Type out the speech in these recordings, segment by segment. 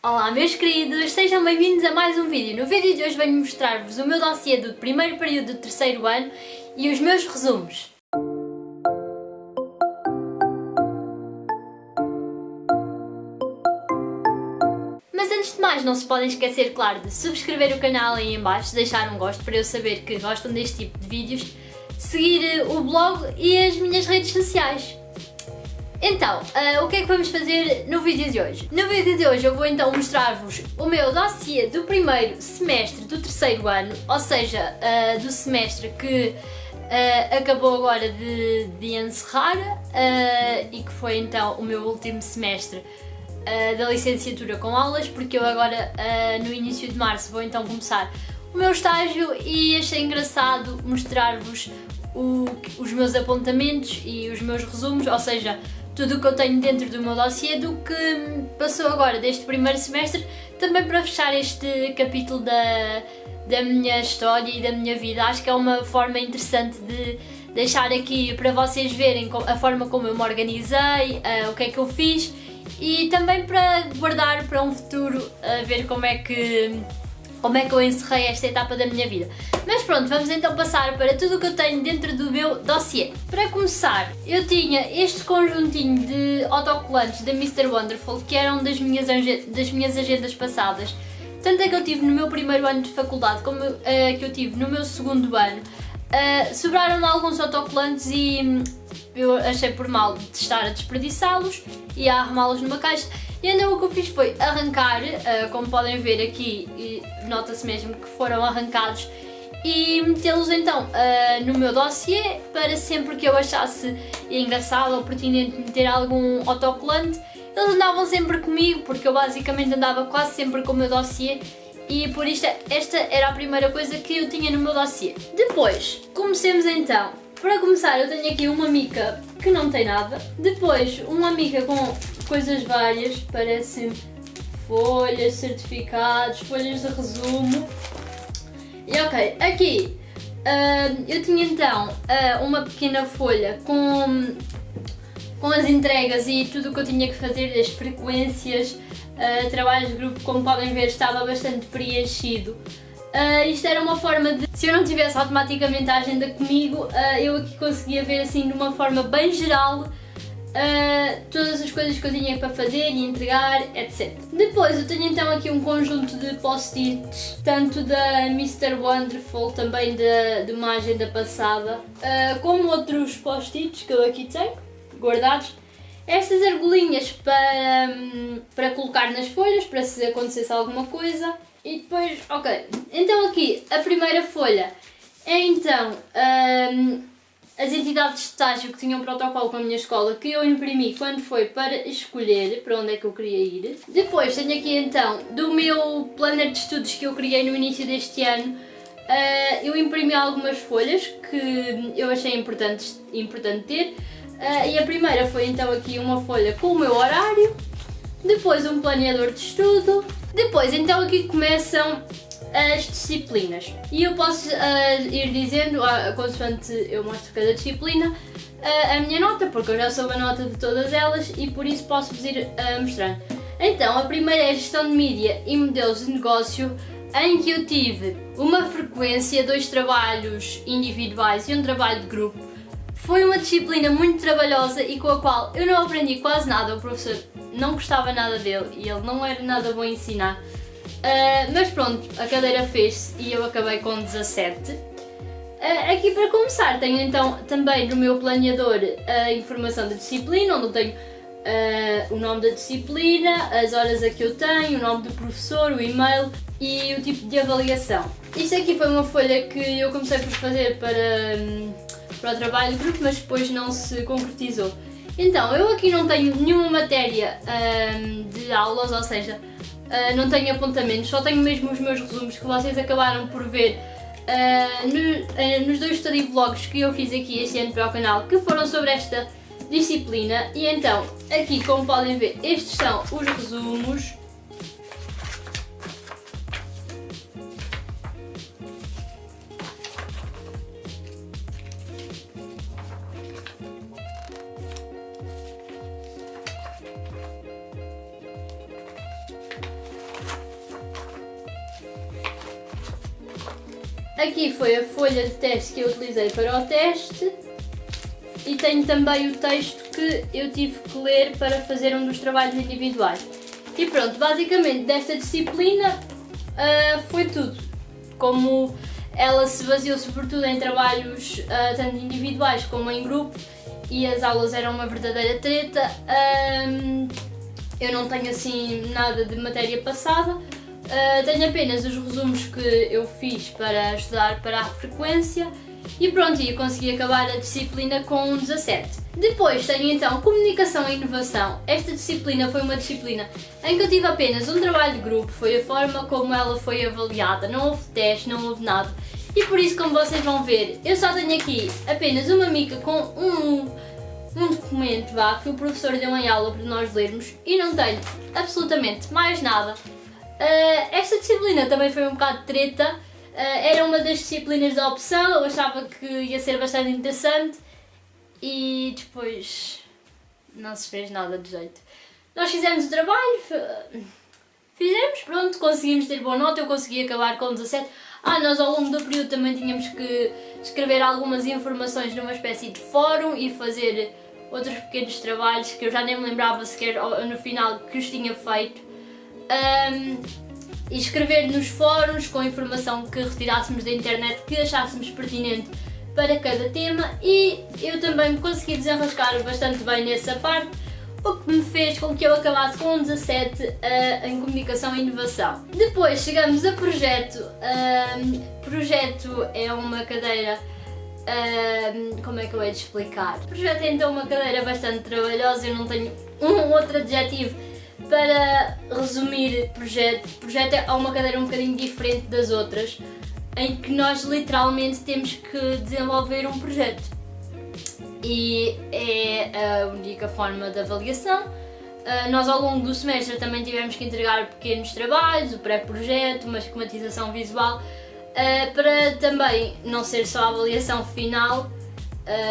Olá meus queridos, sejam bem-vindos a mais um vídeo. No vídeo de hoje venho mostrar-vos o meu dossiê do primeiro período do terceiro ano e os meus resumos. Mas antes de mais, não se podem esquecer, claro, de subscrever o canal aí em baixo, deixar um gosto para eu saber que gostam deste tipo de vídeos, seguir o blog e as minhas redes sociais. Então, o que é que vamos fazer no vídeo de hoje? No vídeo de hoje eu vou então mostrar-vos o meu dossiê do primeiro semestre do terceiro ano, ou seja, do semestre que acabou agora de encerrar e que foi então o meu último semestre da licenciatura com aulas, porque eu agora no início de março vou então começar o meu estágio e achei engraçado mostrar-vos os meus apontamentos e os meus resumos, ou seja, tudo o que eu tenho dentro do meu dossiê do que passou agora deste primeiro semestre, também para fechar este capítulo da minha história e da minha vida. Acho que é uma forma interessante de deixar aqui para vocês verem a forma como eu me organizei, o que é que eu fiz e também para guardar para um futuro, ver como é que eu encerrei esta etapa da minha vida. Mas pronto, vamos então passar para tudo o que eu tenho dentro do meu dossiê. Para começar, eu tinha este conjuntinho de autocolantes da Mr. Wonderful, que eram das minhas agendas passadas, tanto a que eu tive no meu primeiro ano de faculdade como a que eu tive no meu segundo ano. Sobraram alguns autocolantes e eu achei por mal de estar a desperdiçá-los e a arrumá-los numa caixa. E então o que eu fiz foi arrancar, como podem ver aqui, nota-se mesmo que foram arrancados, e metê-los então no meu dossiê para sempre que eu achasse engraçado ou pertinente meter algum autocolante. Eles andavam sempre comigo porque eu basicamente andava quase sempre com o meu dossiê e por isto esta era a primeira coisa que eu tinha no meu dossiê. Depois, comecemos então. Para começar, eu tenho aqui uma mica que não tem nada, depois uma mica com coisas várias, parecem folhas, certificados, folhas de resumo. E ok, aqui eu tinha então uma pequena folha com as entregas e tudo o que eu tinha que fazer, as frequências, trabalhos de grupo, como podem ver estava bastante preenchido. Isto era uma forma de, se eu não tivesse automaticamente a agenda comigo, eu aqui conseguia ver assim de uma forma bem geral todas as coisas que eu tinha para fazer e entregar, etc. Depois eu tenho então aqui um conjunto de post-its, tanto da Mr. Wonderful, também de uma agenda passada, como outros post-its que eu aqui tenho, guardados. Estas argolinhas para colocar nas folhas, para se acontecesse alguma coisa. E depois, ok, então aqui a primeira folha é então as entidades de estágio que tinham protocolo com a minha escola, que eu imprimi quando foi para escolher para onde é que eu queria ir. Depois tenho aqui então do meu planner de estudos que eu criei no início deste ano, eu imprimi algumas folhas que eu achei importante ter, e a primeira foi então aqui uma folha com o meu horário, depois um planeador de estudo, depois então aqui começam as disciplinas e eu posso ir dizendo, consoante eu mostro cada disciplina, a minha nota, porque eu já soube a nota de todas elas e por isso posso-vos ir mostrando. Então a primeira é a gestão de mídia e modelos de negócio, em que eu tive uma frequência, 2 trabalhos individuais e um trabalho de grupo. Foi uma disciplina muito trabalhosa e com a qual eu não aprendi quase nada, o professor não gostava nada dele e ele não era nada bom a ensinar. Mas pronto, a cadeira fez-se e eu acabei com 17. Aqui para começar tenho então também no meu planeador a informação da disciplina, onde eu tenho o nome da disciplina, as horas a que eu tenho, o nome do professor, o e-mail e o tipo de avaliação. Isto aqui foi uma folha que eu comecei por fazer para o trabalho de grupo, mas depois não se concretizou. Então, eu aqui não tenho nenhuma matéria de aulas, ou seja, não tenho apontamentos, só tenho mesmo os meus resumos que vocês acabaram por ver nos 2 study vlogs que eu fiz aqui este ano para o canal, que foram sobre esta disciplina. E então, aqui como podem ver, estes são os resumos. Aqui foi a folha de teste que eu utilizei para o teste e tenho também o texto que eu tive que ler para fazer um dos trabalhos individuais. E pronto, basicamente desta disciplina foi tudo. Como ela se baseou sobretudo em trabalhos tanto individuais como em grupo e as aulas eram uma verdadeira treta, eu não tenho assim nada de matéria passada. Tenho apenas os resumos que eu fiz para estudar para a frequência e pronto, eu consegui acabar a disciplina com um 17. Depois tenho então Comunicação e Inovação. Esta disciplina foi uma disciplina em que eu tive apenas um trabalho de grupo, foi a forma como ela foi avaliada, não houve teste, não houve nada. E por isso, como vocês vão ver, eu só tenho aqui apenas uma mica com um documento que o professor deu em aula para nós lermos e não tenho absolutamente mais nada. Esta disciplina também foi um bocado treta, era uma das disciplinas da opção, eu achava que ia ser bastante interessante e depois não se fez nada de jeito. Nós fizemos o trabalho, pronto, conseguimos ter boa nota, eu consegui acabar com 17. Nós ao longo do período também tínhamos que escrever algumas informações numa espécie de fórum e fazer outros pequenos trabalhos que eu já nem me lembrava sequer no final que os tinha feito. E escrever nos fóruns com a informação que retirássemos da internet que achássemos pertinente para cada tema e eu também me consegui desenrascar bastante bem nessa parte, o que me fez com que eu acabasse com um 17 em Comunicação e Inovação. Depois chegamos a Projeto. Projeto é uma cadeira, como é que eu hei de explicar? Projeto é então uma cadeira bastante trabalhosa, eu não tenho um outro adjetivo para resumir projeto. Projeto é uma cadeira um bocadinho diferente das outras, em que nós literalmente temos que desenvolver um projeto. E é a única forma de avaliação. Nós ao longo do semestre também tivemos que entregar pequenos trabalhos, o pré-projeto, uma esquematização visual, para também não ser só a avaliação final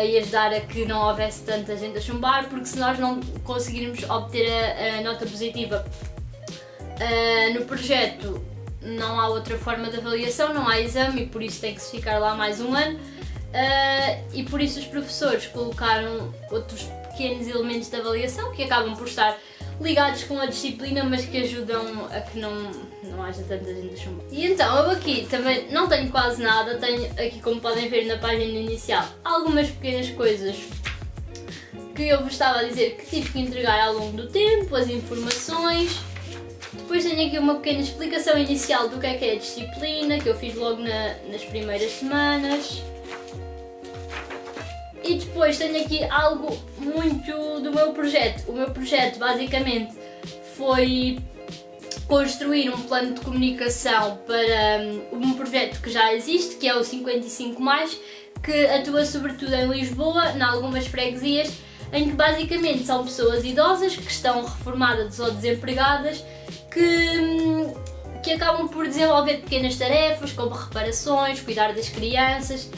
e ajudar a que não houvesse tanta gente a chumbar, porque se nós não conseguirmos obter a nota positiva no projeto, não há outra forma de avaliação, não há exame e por isso tem que se ficar lá mais um ano. E por isso os professores colocaram outros pequenos elementos de avaliação que acabam por estar ligados com a disciplina, mas que ajudam a que não haja tanta gente a chumbar. E então eu aqui também não tenho quase nada, tenho aqui, como podem ver na página inicial, algumas pequenas coisas que eu vos estava a dizer que tive que entregar ao longo do tempo, as informações. Depois tenho aqui uma pequena explicação inicial do que é a disciplina, que eu fiz logo nas primeiras semanas. E depois tenho aqui algo muito do meu projeto. O meu projeto basicamente foi construir um plano de comunicação para um projeto que já existe, que é o 55+, que atua sobretudo em Lisboa, em algumas freguesias, em que basicamente são pessoas idosas que estão reformadas ou desempregadas, que acabam por desenvolver pequenas tarefas como reparações, cuidar das crianças,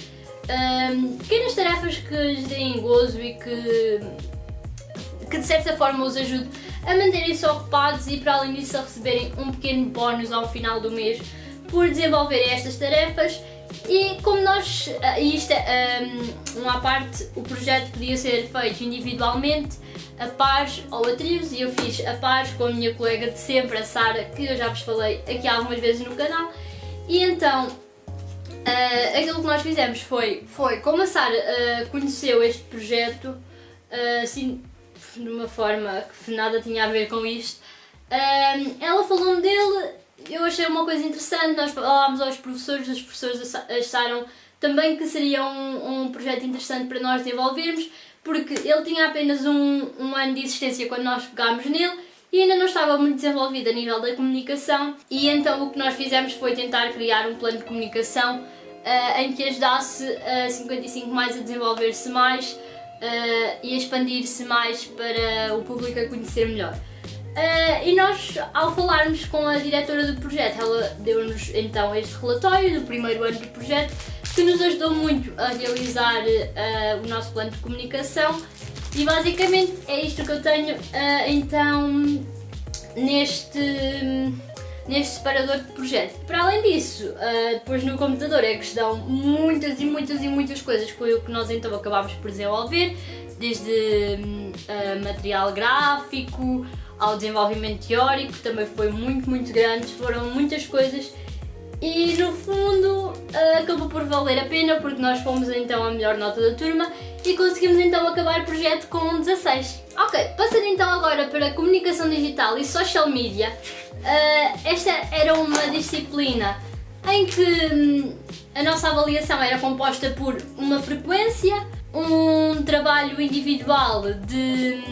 pequenas tarefas que lhes deem gozo e que de certa forma os ajude a manterem-se ocupados e para além disso a receberem um pequeno bónus ao final do mês por desenvolverem estas tarefas. E como nós, isto uma à parte, o projeto podia ser feito individualmente, a pares ou a trios, e eu fiz a pares com a minha colega de sempre, a Sara, que eu já vos falei aqui algumas vezes no canal. E então aquilo que nós fizemos foi como a Sara conheceu este projeto assim de uma forma que nada tinha a ver com isto, ela falou-me dele, eu achei uma coisa interessante, nós falámos aos professores, os professores acharam também que seria um projeto interessante para nós desenvolvermos, porque ele tinha apenas um ano de existência quando nós pegámos nele e ainda não estava muito desenvolvido a nível da comunicação, e então o que nós fizemos foi tentar criar um plano de comunicação em que ajudasse a 55+ a desenvolver-se mais e a expandir-se mais para o público a conhecer melhor. E nós, ao falarmos com a diretora do projeto, ela deu-nos então este relatório do primeiro ano do projeto, que nos ajudou muito a realizar o nosso plano de comunicação, e basicamente é isto que eu tenho então neste separador de projeto. Para além disso, depois no computador é que estão muitas e muitas e muitas coisas que foi o que nós então acabámos por desenvolver, desde material gráfico ao desenvolvimento teórico, que também foi muito grande, foram muitas coisas e no fundo acabou por valer a pena porque nós fomos então a melhor nota da turma e conseguimos então acabar o projeto com 16. Ok, passando então agora para comunicação digital e social media, esta era uma disciplina em que a nossa avaliação era composta por uma frequência, um trabalho individual de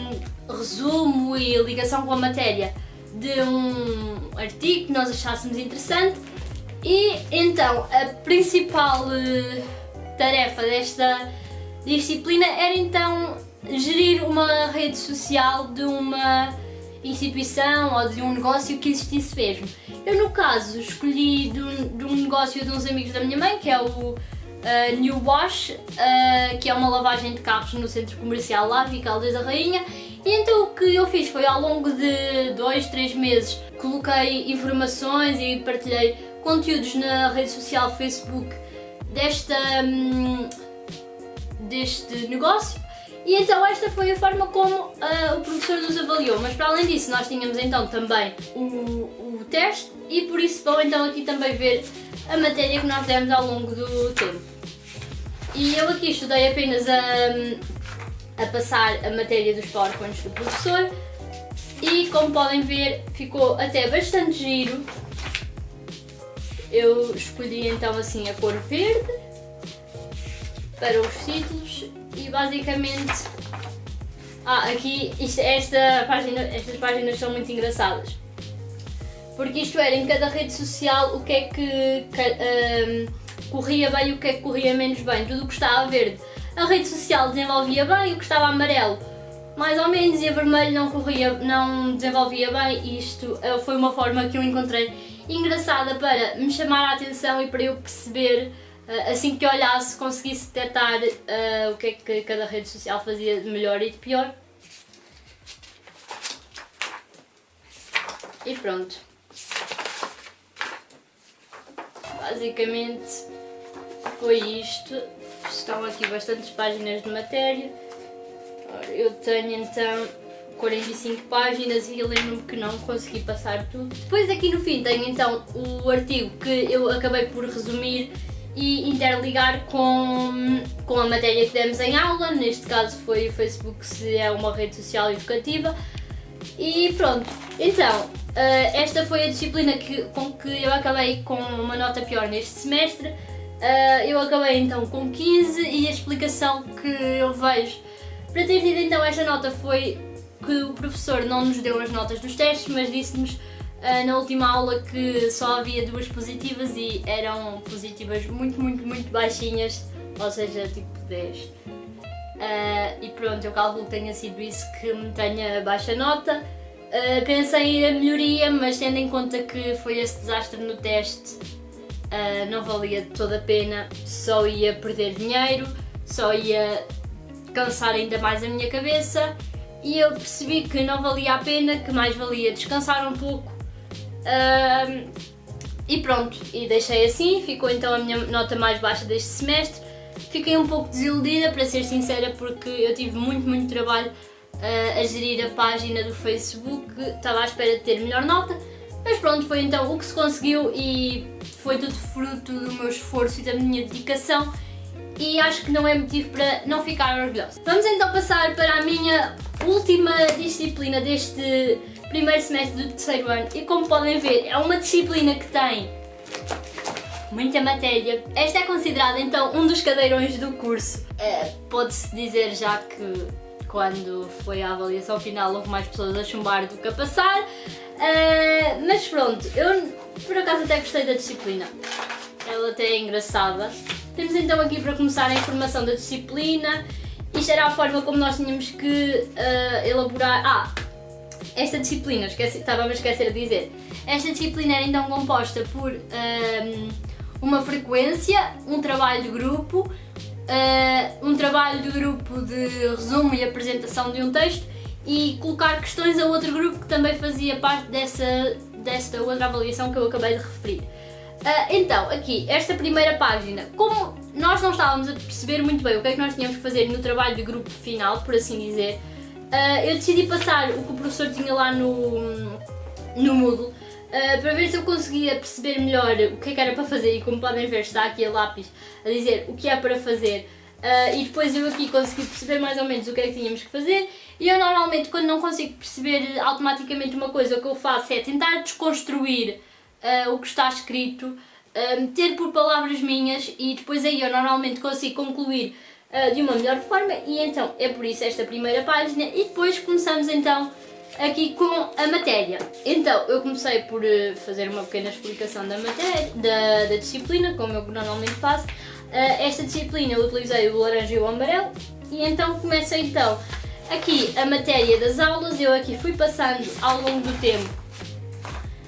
resumo e ligação com a matéria de um artigo que nós achássemos interessante e então a principal tarefa desta disciplina era então gerir uma rede social de uma instituição ou de um negócio que existisse mesmo. Eu no caso escolhi de um negócio de uns amigos da minha mãe, que é o New Wash, que é uma lavagem de carros no centro comercial Lave, Caldas da Rainha. E então o que eu fiz foi ao longo de 2-3 meses coloquei informações e partilhei conteúdos na rede social Facebook deste negócio e então esta foi a forma como o professor nos avaliou, mas para além disso nós tínhamos então também o teste e por isso vão então aqui também ver a matéria que nós demos ao longo do tempo. E eu aqui estudei apenas a passar a matéria dos PowerPoints do professor e como podem ver ficou até bastante giro. Eu escolhi então assim a cor verde para os títulos e basicamente aqui estas páginas são muito engraçadas porque isto era em cada rede social o que é que corria bem e o que é que corria menos bem. Tudo o que estava verde a rede social desenvolvia bem, o que estava amarelo mais ou menos e a vermelho não desenvolvia bem e isto foi uma forma que eu encontrei engraçada para me chamar a atenção e para eu perceber, assim que olhasse, conseguisse detectar o que é que cada rede social fazia de melhor e de pior. E pronto. Basicamente foi isto. Estão aqui bastantes páginas de matéria. Eu tenho então 45 páginas e eu lembro-me que não consegui passar tudo. Depois aqui no fim tenho então o artigo que eu acabei por resumir e interligar com a matéria que demos em aula, neste caso foi o Facebook, se é uma rede social educativa. E pronto, então esta foi a disciplina com que eu acabei com uma nota pior neste semestre. Eu acabei então com 15 e a explicação que eu vejo para ter tido então esta nota foi que o professor não nos deu as notas dos testes, mas disse-nos na última aula que só havia 2 positivas e eram positivas muito baixinhas, ou seja, tipo 10. E pronto, eu calculo que tenha sido isso que me tenha baixa nota. Pensei em ir a melhoria, mas tendo em conta que foi esse desastre no teste, não valia de toda a pena, só ia perder dinheiro, só ia cansar ainda mais a minha cabeça e eu percebi que não valia a pena, que mais valia descansar um pouco e pronto, e deixei assim, ficou então a minha nota mais baixa deste semestre. Fiquei um pouco desiludida, para ser sincera, porque eu tive muito trabalho a gerir a página do Facebook, estava à espera de ter melhor nota, mas pronto, foi então o que se conseguiu e foi tudo fruto do meu esforço e da minha dedicação e acho que não é motivo para não ficar orgulhosa. Vamos então passar para a minha última disciplina deste primeiro semestre do terceiro ano e como podem ver é uma disciplina que tem muita matéria. Esta é considerada então um dos cadeirões do curso. Pode-se dizer já que quando foi a avaliação final houve mais pessoas a chumbar do que a passar, mas pronto, eu por acaso até gostei da disciplina, ela até é engraçada. Temos então aqui para começar a informação da disciplina. Isto era a forma como nós tínhamos que elaborar. Esta disciplina, estava a esquecer de dizer, esta disciplina era então composta por uma frequência, um trabalho de grupo, de resumo e apresentação de um texto e colocar questões a outro grupo que também fazia parte desta outra avaliação que eu acabei de referir. Então, aqui, esta primeira página, como nós não estávamos a perceber muito bem o que é que nós tínhamos que fazer no trabalho de grupo final, por assim dizer, eu decidi passar o que o professor tinha lá no Moodle, para ver se eu conseguia perceber melhor o que é que era para fazer, e como podem ver está aqui a lápis a dizer o que é para fazer, e depois eu aqui consegui perceber mais ou menos o que é que tínhamos que fazer. E eu normalmente, quando não consigo perceber automaticamente uma coisa, o que eu faço é tentar desconstruir o que está escrito, meter por palavras minhas, e depois aí eu normalmente consigo concluir de uma melhor forma, e então é por isso esta primeira página. E depois começamos então aqui com a matéria. Então eu comecei por fazer uma pequena explicação da matéria, da disciplina, como eu normalmente faço. Esta disciplina eu utilizei o laranja e o amarelo, e então comecei então aqui a matéria das aulas. Eu aqui fui passando ao longo do tempo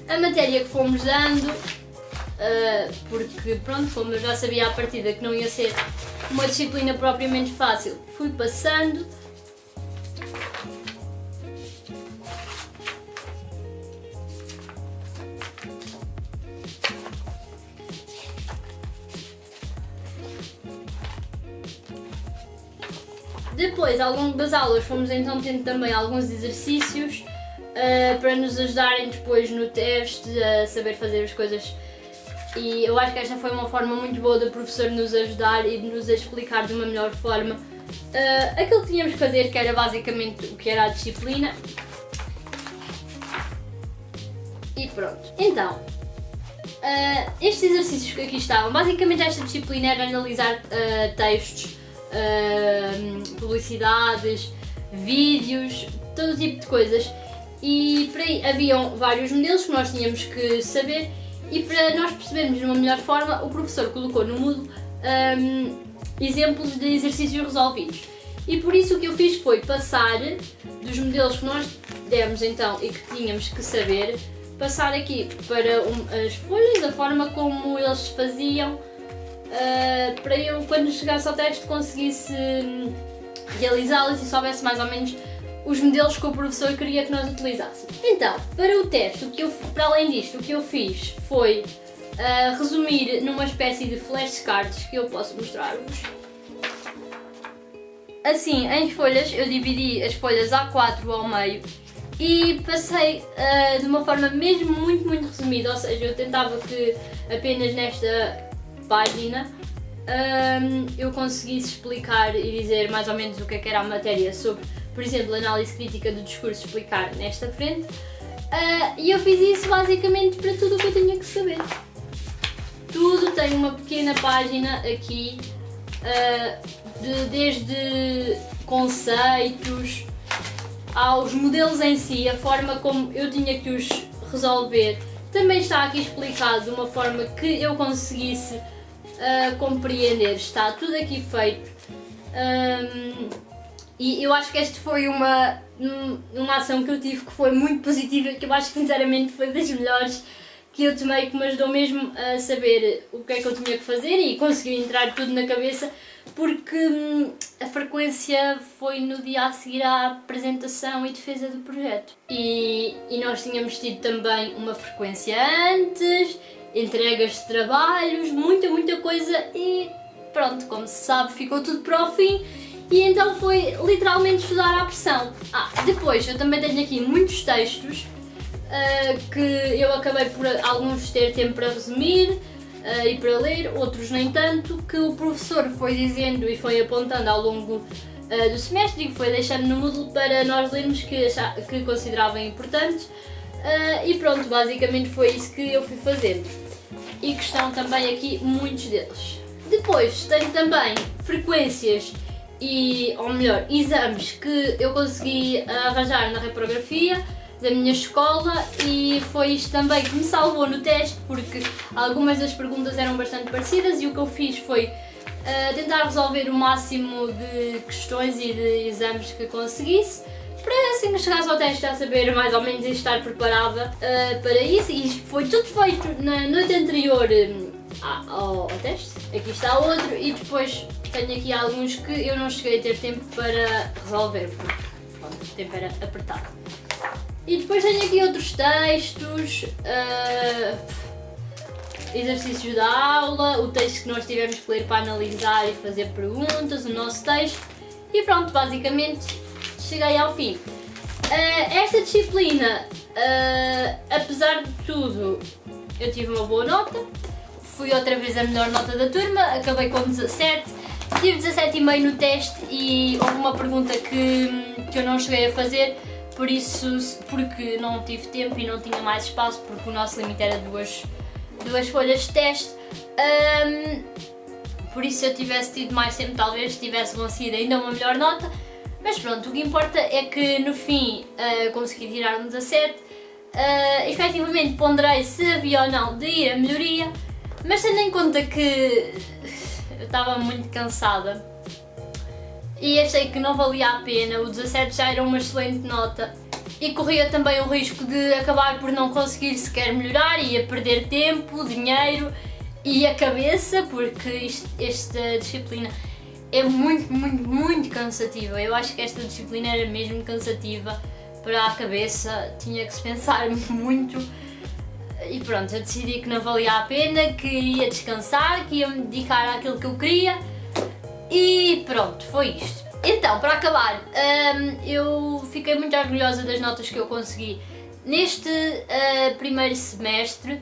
a matéria que fomos dando, porque pronto, como eu já sabia à partida que não ia ser uma disciplina propriamente fácil, fui passando. Depois, ao longo das aulas, fomos então tendo também alguns exercícios para nos ajudarem depois no teste a saber fazer as coisas, e eu acho que esta foi uma forma muito boa do professor nos ajudar e de nos explicar de uma melhor forma aquilo que tínhamos que fazer, que era basicamente o que era a disciplina. E pronto, então, estes exercícios que aqui estavam, basicamente esta disciplina era analisar textos, publicidades, vídeos, todo tipo de coisas, e por aí haviam vários modelos que nós tínhamos que saber, e para nós percebermos de uma melhor forma o professor colocou no Moodle exemplos de exercícios resolvidos, e por isso o que eu fiz foi passar dos modelos que nós demos então e que tínhamos que saber, passar aqui para as folhas, a forma como eles se faziam, para eu, quando chegasse ao teste, conseguisse realizá-los e soubesse mais ou menos os modelos que o professor queria que nós utilizássemos. Então, para o teste, para além disto, o que eu fiz foi resumir numa espécie de flashcards que eu posso mostrar-vos. Assim, em folhas, eu dividi as folhas A4 ao meio e passei de uma forma mesmo muito resumida, ou seja, eu tentava que apenas nesta página eu conseguisse explicar e dizer mais ou menos o que era a matéria sobre, por exemplo, análise crítica do discurso, explicar nesta frente, e eu fiz isso basicamente para tudo o que eu tinha que saber. Tudo tem uma pequena página aqui, desde conceitos aos modelos em si, a forma como eu tinha que os resolver. Também está aqui explicado de uma forma que eu conseguisse compreender, está tudo aqui feito, e eu acho que esta foi uma ação que eu tive que foi muito positiva, que eu acho que sinceramente foi das melhores que eu tomei, que me ajudou mesmo a saber o que é que eu tinha que fazer e consegui entrar tudo na cabeça, porque a frequência foi no dia a seguir à apresentação e defesa do projeto, e nós tínhamos tido também uma frequência antes, entregas de trabalhos, muita coisa, e pronto, como se sabe, ficou tudo para o fim, e então foi literalmente estudar à pressão. Depois eu também tenho aqui muitos textos que eu acabei por alguns ter tempo para resumir e para ler, outros nem tanto, que o professor foi dizendo e foi apontando ao longo do semestre e que foi deixando no Moodle para nós lermos que considerava importantes, e pronto, basicamente foi isso que eu fui fazendo, e que estão também aqui muitos deles. Depois tenho também frequências ou melhor, exames que eu consegui arranjar na reprografia da minha escola, e foi isto também que me salvou no teste, porque algumas das perguntas eram bastante parecidas, e o que eu fiz foi tentar resolver o máximo de questões e de exames que conseguisse, para assim que chegasse ao teste já saber mais ou menos e estar preparada para isso. E isto foi tudo feito na noite anterior ao teste. Aqui está outro, e depois tenho aqui alguns que eu não cheguei a ter tempo para resolver, porque pronto, o tempo era apertado. E depois tenho aqui outros textos, exercícios da aula, o texto que nós tivemos que ler para analisar e fazer perguntas, o nosso texto. E pronto, basicamente cheguei ao fim. Esta disciplina, apesar de tudo, eu tive uma boa nota. Fui outra vez a melhor nota da turma, acabei com 17. Tive 17,5 no teste e houve uma pergunta que eu não cheguei a fazer, porque não tive tempo e não tinha mais espaço, porque o nosso limite era duas folhas de teste. Por isso, se eu tivesse tido mais tempo, talvez tivesse conseguido ainda uma melhor nota. Mas pronto, o que importa é que no fim consegui tirar um 17. Efetivamente ponderei se havia ou não de ir a melhoria, mas tendo em conta que eu estava muito cansada e achei que não valia a pena, o 17 já era uma excelente nota e corria também o risco de acabar por não conseguir sequer melhorar, ia perder tempo, dinheiro e a cabeça, porque esta disciplina é muito cansativa. Eu acho que esta disciplina era mesmo cansativa para a cabeça, tinha que se pensar muito. E pronto, eu decidi que não valia a pena, que ia descansar, que ia me dedicar àquilo que eu queria e pronto, foi isto. Então, para acabar, eu fiquei muito orgulhosa das notas que eu consegui neste primeiro semestre.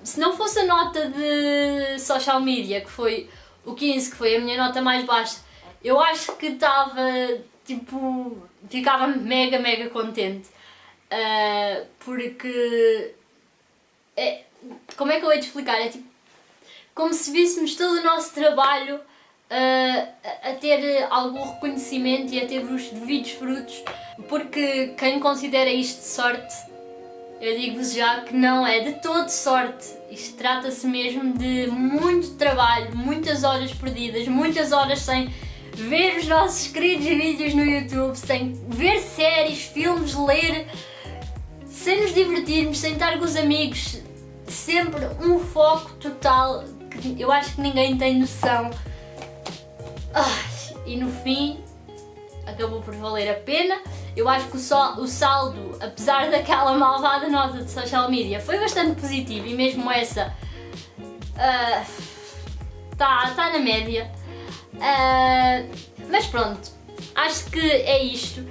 Se não fosse a nota de social media, que foi o 15, que foi a minha nota mais baixa, eu acho que estava, tipo, ficava mega contente, porque como é que eu hei de explicar? É tipo, como se víssemos todo o nosso trabalho a ter algum reconhecimento e a ter os devidos frutos, porque quem considera isto sorte, eu digo-vos já que não é de todo sorte. Isto trata-se mesmo de muito trabalho, muitas horas perdidas, muitas horas sem ver os nossos queridos vídeos no YouTube, sem ver séries, filmes, ler, sem nos divertirmos, sem estar com os amigos, sempre um foco total que eu acho que ninguém tem noção. E no fim acabou por valer a pena. Eu acho que o saldo, apesar daquela malvada nota de social media, foi bastante positivo e mesmo essa tá na média. Mas pronto, acho que é isto.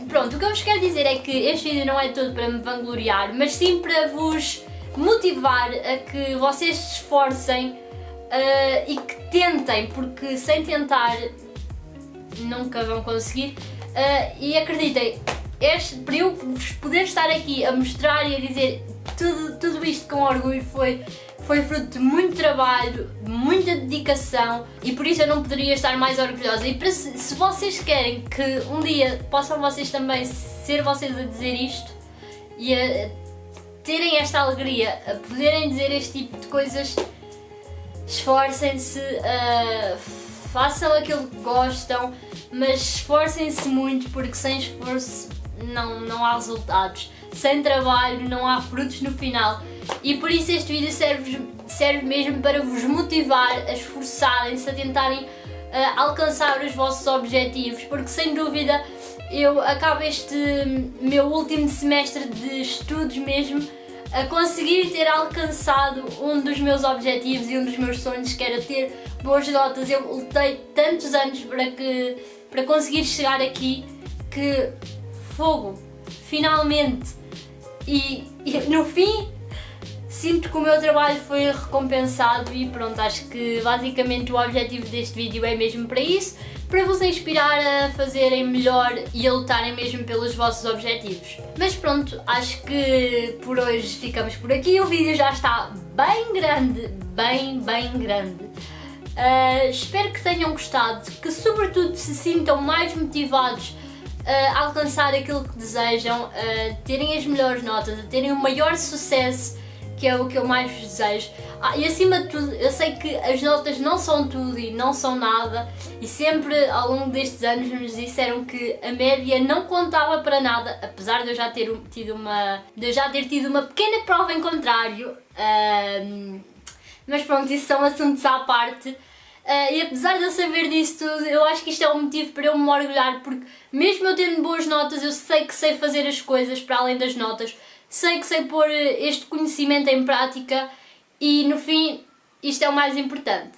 Pronto, o que eu vos quero dizer é que este vídeo não é todo para me vangloriar, mas sim para vos motivar a que vocês se esforcem e que tentem, porque sem tentar nunca vão conseguir. E acreditem, para eu vos poder estar aqui a mostrar e a dizer tudo isto com orgulho foi fruto de muito trabalho, de muita dedicação, e por isso eu não poderia estar mais orgulhosa. E se vocês querem que um dia possam vocês também ser vocês a dizer isto e a terem esta alegria, a poderem dizer este tipo de coisas, esforcem-se, façam aquilo que gostam, mas esforcem-se muito, porque sem esforço não há resultados, sem trabalho não há frutos no final. E por isso este vídeo serve mesmo para vos motivar a esforçarem-se, a tentarem alcançar os vossos objetivos, porque sem dúvida eu acabo este meu último semestre de estudos mesmo a conseguir ter alcançado um dos meus objetivos e um dos meus sonhos, que era ter boas notas. Eu lutei tantos anos para conseguir chegar aqui, que fogo, finalmente, e no fim sinto que o meu trabalho foi recompensado. E pronto, acho que basicamente o objetivo deste vídeo é mesmo para isso, para vos inspirar a fazerem melhor e a lutarem mesmo pelos vossos objetivos. Mas pronto, acho que por hoje ficamos por aqui. O vídeo já está bem grande, bem grande. Espero que tenham gostado, que sobretudo se sintam mais motivados a alcançar aquilo que desejam, a terem as melhores notas, a terem o maior sucesso, que é o que eu mais vos desejo. E acima de tudo, eu sei que as notas não são tudo e não são nada, e sempre ao longo destes anos nos disseram que a média não contava para nada, apesar de eu já ter tido uma pequena prova em contrário. Mas pronto, isso são assuntos à parte. E apesar de eu saber disso tudo, eu acho que isto é um motivo para eu me orgulhar, porque mesmo eu tendo boas notas, eu sei que sei fazer as coisas para além das notas, sei que sei pôr este conhecimento em prática e no fim isto é o mais importante.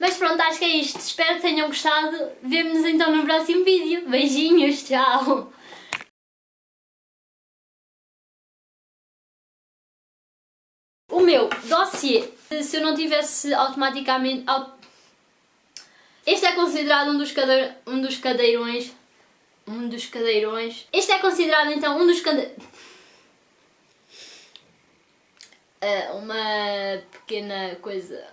Mas pronto, acho que é isto. Espero que tenham gostado. Vemo-nos então no próximo vídeo. Beijinhos, tchau! O meu dossiê, se eu não tivesse automaticamente... Este é considerado um dos cadeirões... Este é considerado então um dos uma pequena coisa...